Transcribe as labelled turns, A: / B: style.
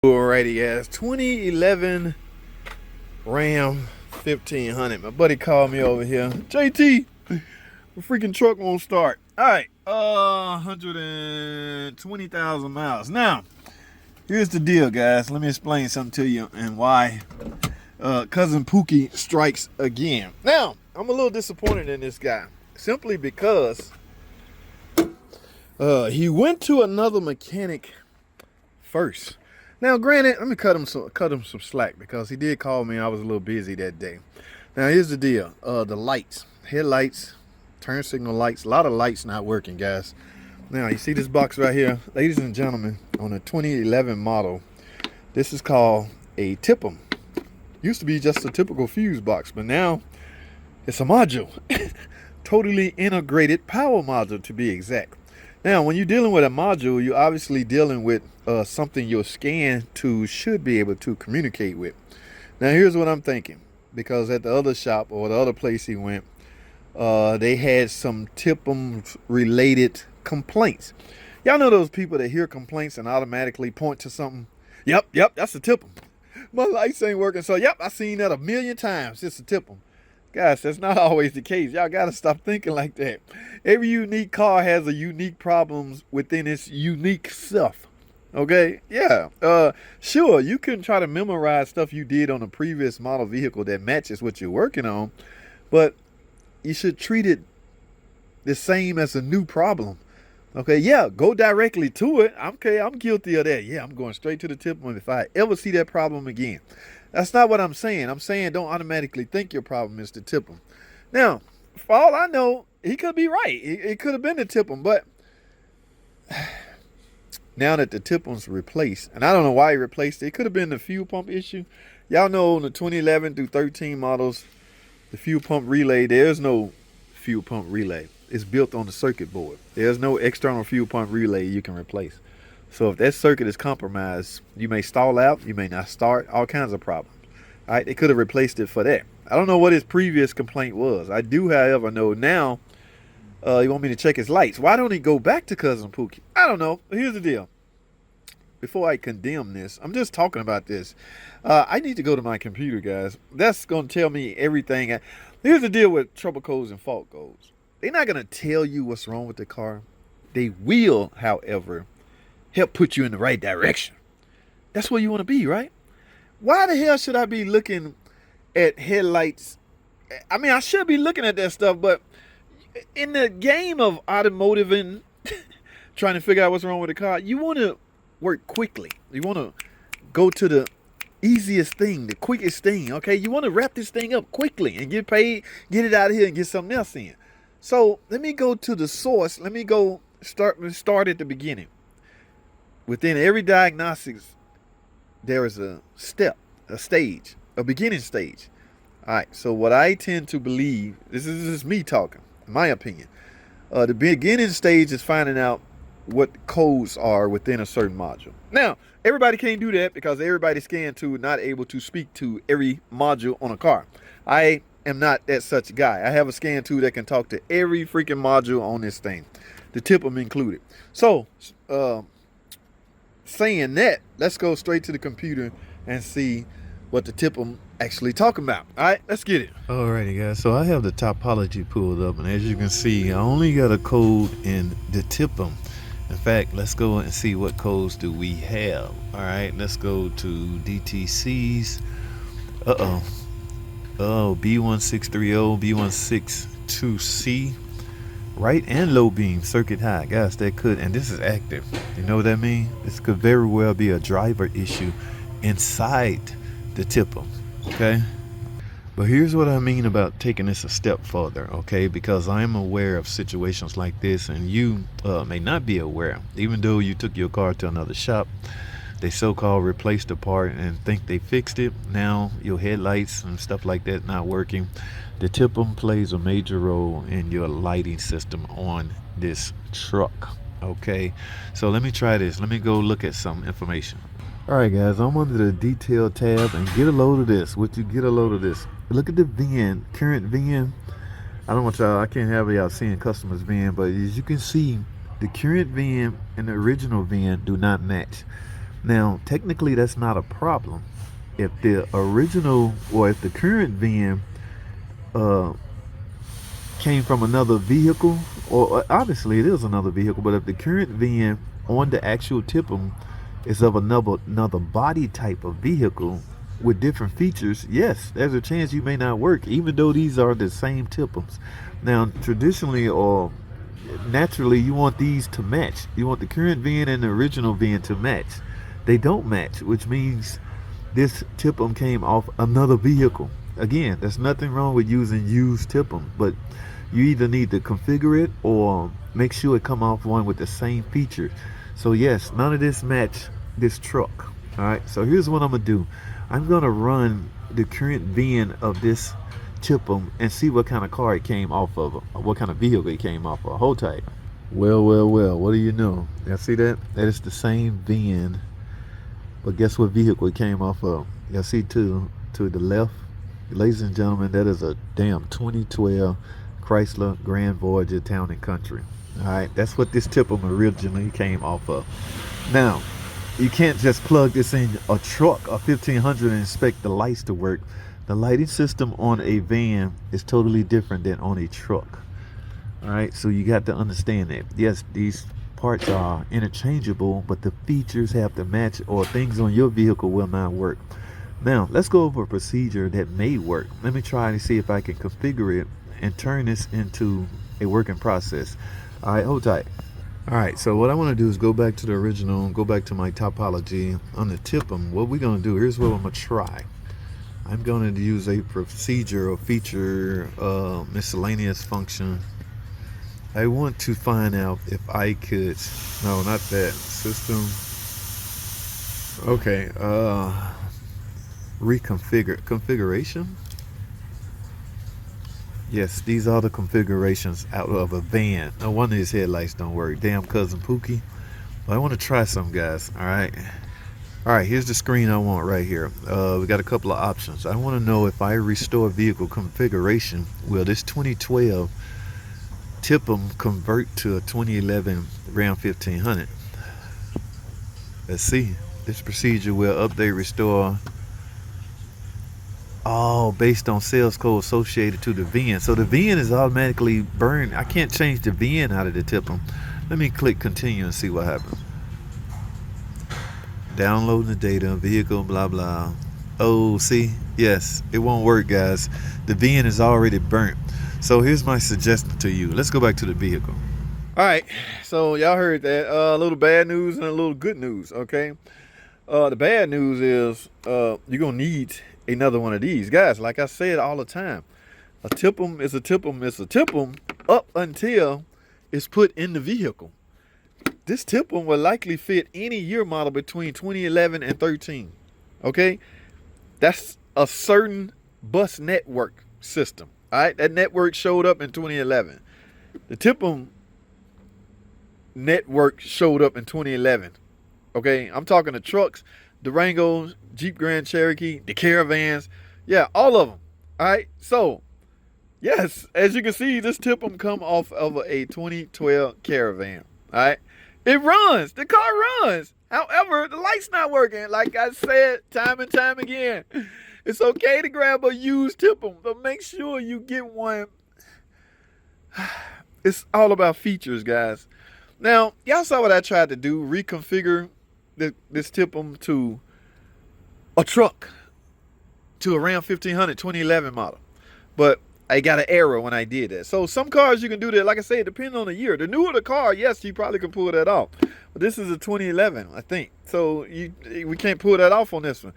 A: Alrighty guys, 2011 Ram 1500. My buddy called me over here. JT, the freaking truck won't start. Alright, 120,000 miles. Now, here's the deal guys. Let me explain something to you and why Cousin Pookie strikes again. Now, I'm a little disappointed in this guy. Simply because he went to another mechanic first. Now, granted, let me cut him some slack because he did call me. I was a little busy that day. Now, here's the deal: the lights, headlights, turn signal lights, a lot of lights not working, guys. Now, you see this box right here, ladies and gentlemen, on a 2011 model. This is called a TIPM. Used to be just a typical fuse box, but now it's a module, totally integrated power module to be exact. Now, when you're dealing with a module, you're obviously dealing with something your scan tool should be able to communicate with. Now, here's what I'm thinking. Because at the other shop or the other place he went, they had some TIPM related complaints. Y'all know those people that hear complaints and automatically point to something? Yep, that's a TIPM. My lights ain't working, so yep, I seen that a million times. It's a TIPM. Guys, that's not always the case. Y'all got to stop thinking like that. Every unique car has a unique problems within its unique self. Okay? Yeah. Sure, you can try to memorize stuff you did on a previous model vehicle that matches what you're working on, but you should treat it the same as a new problem. Okay? Yeah, go directly to it. Okay, I'm guilty of that. Yeah, I'm going straight to the tip if I ever see that problem again. That's not what I'm saying. I'm saying don't automatically think your problem is to tip him. Now, for all I know, he could be right. It could have been the TIPM, but now that the TIPM's replaced, and I don't know why he replaced it. It could have been the fuel pump issue. Y'all know on the 2011 through 13 models, the fuel pump relay, there's no fuel pump relay. It's built on the circuit board. There's no external fuel pump relay you can replace. So if that circuit is compromised, you may stall out, you may not start, all kinds of problems. All right, they could have replaced it for that. I don't know what his previous complaint was. I do, however, know now you want me to check his lights. Why don't he go back to Cousin Pookie? I don't know. Here's the deal. Before I condemn this, I'm just talking about this. I need to go to my computer, guys. That's going to tell me everything. Here's the deal with trouble codes and fault codes. They're not going to tell you what's wrong with the car. They will, however, help put you in the right direction. That's where you want to be, right? Why the hell should I be looking at headlights? I mean, I should be looking at that stuff, but in the game of automotive and trying to figure out what's wrong with the car, you want to work quickly. You want to go to the easiest thing, the quickest thing, okay? You want to wrap this thing up quickly and get paid, get it out of here and get something else in. So let me go to the source. Let me go start at the beginning. Within every diagnostics, there is a step, a stage, a beginning stage. All right, so what I tend to believe, this is just me talking, in my opinion. The beginning stage is finding out what codes are within a certain module. Now, everybody can't do that because everybody's scan tool not able to speak to every module on a car. I am not that such a guy. I have a scan tool that can talk to every freaking module on this thing, the TIPM included. So, saying that, let's go straight to the computer and see what the TIPM actually talking about. All right, let's get it. Alrighty, guys. So I have the topology pulled up, and as you can see, I only got a code in the TIPM. In fact, let's go and see what codes do we have. All right, let's go to DTCs. B1630, B162C. Right and low beam circuit high, guys. That could, and this is active. You know what that means? This could very well be a driver issue inside the TIPM. Okay, but here's what I mean about taking this a step further. Okay, because I am aware of situations like this, and you may not be aware. Even though you took your car to another shop, they so-called replaced the part and think they fixed it. Now your headlights and stuff like that not working. The TIPM plays a major role in your lighting system on this truck. Okay, so let me try this. Let me go look at some information. All right, guys, I'm under the detail tab and get a load of this. Look at the VIN, current VIN. I don't want y'all, I can't have y'all seeing customers VIN, but as you can see, the current VIN and the original VIN do not match. Now, technically, that's not a problem. If the original or if the current VIN uh, came from another vehicle, or obviously it is another vehicle, but if the current VIN on the actual TIPM is of another body type of vehicle with different features, yes, there's a chance you may not work, even though these are the same TIPMs. Now, traditionally or naturally, you want these to match. You want the current VIN and the original VIN to match. They don't match, which means this TIPM came off another vehicle. Again, there's nothing wrong with using used TIPM, but you either need to configure it or make sure it come off one with the same features. So yes, none of this match this truck. All right, so here's what I'm gonna do. I'm gonna run the current VIN of this TIPM and see what kind of car it came off of, or what kind of vehicle it came off of. Hold tight. Well, what do you know? Y'all see that? That is the same VIN, but guess what vehicle it came off of? Y'all see to the left? Ladies and gentlemen, that is a damn 2012 Chrysler Grand Voyager Town and Country. All right, that's what this TIPM originally came off of. Now, you can't just plug this in a truck, a 1500, and expect the lights to work. The lighting system on a van is totally different than on a truck. All right, so you got to understand that. Yes, these parts are interchangeable, but the features have to match, or things on your vehicle will not work. Now, let's go over a procedure that may work. Let me try to see if I can configure it and turn this into a working process. All right, hold tight. All right, so what I want to do is go back to the original, go back to my topology on the TIPM. What we're going to do, here's what I'm going to try. I'm going to use a procedure or feature miscellaneous function. I want to find out if I could, no, not that, system. Okay, configuration. Yes, these are the configurations out of a van. No wonder his headlights don't work. Damn Cousin Pookie. But I want to try some, guys. All right, here's the screen I want right here. We got a couple of options. I want to know if I restore vehicle configuration, will this 2012 TIPM convert to a 2011 Ram 1500? Let's see. This procedure will update, restore, all based on sales code associated to the VIN. So the VIN is automatically burned. I can't change the VIN out of the TIPM. Let me click continue and see what happens. Downloading the data, vehicle, blah, blah. Oh, see? Yes, it won't work, guys. The VIN is already burnt. So here's my suggestion to you. Let's go back to the vehicle. All right, so y'all heard that. A little bad news and a little good news, okay? The bad news is you're going to need another one of these. Guys, like I said all the time, a TIPM is a TIPM is a TIPM up until it's put in the vehicle. This TIPM will likely fit any year model between 2011 and 13. Okay? That's a certain bus network system. All right? That network showed up in 2011. The TIPM network showed up in 2011. Okay? I'm talking the trucks, Durangos, Jeep Grand Cherokee, the Caravans. Yeah, all of them. All right? So, yes, as you can see, this TIPM come off of a 2012 Caravan. All right? It runs. The car runs. However, the light's not working. Like I said time and time again, it's okay to grab a used TIPM, but make sure you get one. It's all about features, guys. Now, y'all saw what I tried to do, reconfigure this TIPM to a truck, to a Ram 1500 2011 model. But I got an error when I did that. So some cars you can do that. Like I said, depending on the year. The newer the car, yes, you probably can pull that off. But this is a 2011, I think. So we can't pull that off on this one.